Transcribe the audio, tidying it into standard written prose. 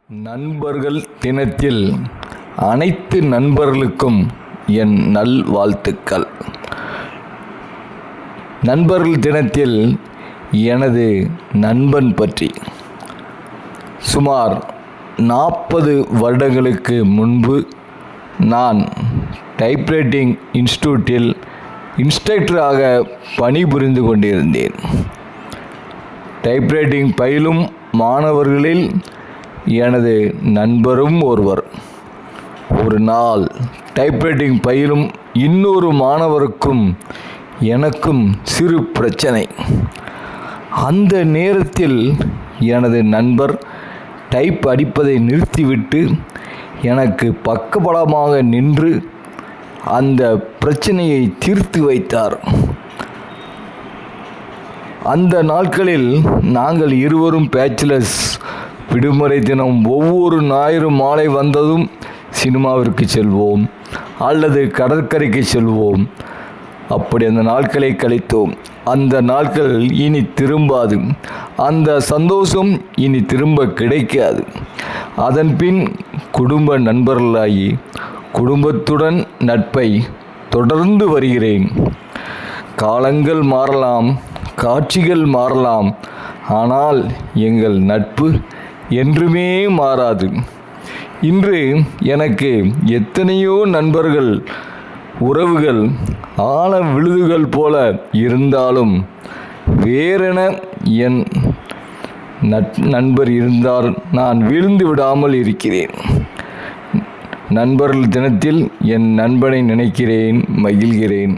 நண்பர்கள் தினத்தில் அனைத்து நண்பர்களுக்கும் என் நல்வாழ்த்துக்கள். நண்பர்கள் தினத்தில் எனது நண்பன் பற்றி சுமார் 40 வருடங்களுக்கு முன்பு நான் டைப்ரைட்டிங் இன்ஸ்டிடியூட்டில் இன்ஸ்ட்ரக்டராக பணிபுரிந்து கொண்டிருந்தேன். டைப்ரைட்டிங் பயிலும் மாணவர்களில் எனது நண்பரும் ஒருவர். ஒரு நாள் டைப்ரைட்டிங் பயிலும் இன்னொரு மாணவருக்கும் எனக்கும் சிறு பிரச்சனை. அந்த நேரத்தில் எனது நண்பர் டைப் அடிப்பதை நிறுத்திவிட்டு எனக்கு பக்கபலமாக நின்று அந்த பிரச்சனையை தீர்த்து வைத்தார். அந்த நாட்களில் நாங்கள் இருவரும் பேச்சுலர்ஸ். விடுமுறை தினம் ஒவ்வொரு ஞாயிறு மாலை வந்ததும் சினிமாவிற்கு செல்வோம் அல்லது கடற்கரைக்கு செல்வோம். அப்படி அந்த நாட்களை கழித்தோம். அந்த நாட்கள் இனி திரும்பாது. அந்த சந்தோஷம் இனி திரும்ப கிடைக்காது. அதன்பின் குடும்ப நண்பர்களாகி குடும்பத்துடன் நட்பை தொடர்ந்து வருகிறேன். காலங்கள் மாறலாம், காட்சிகள் மாறலாம், ஆனால் எங்கள் நட்பு என்றுமே மாறாது. இன்று எனக்கு எத்தனையோ நண்பர்கள், உறவுகள் ஆழ விழுதுகள் போல இருந்தாலும் வேறென என் நண்பர் இருந்தால் நான் வீழ்ந்து விடாமல் இருக்கிறேன். நண்பர்கள் தினத்தில் என் நண்பனை நினைக்கிறேன், மகிழ்கிறேன்.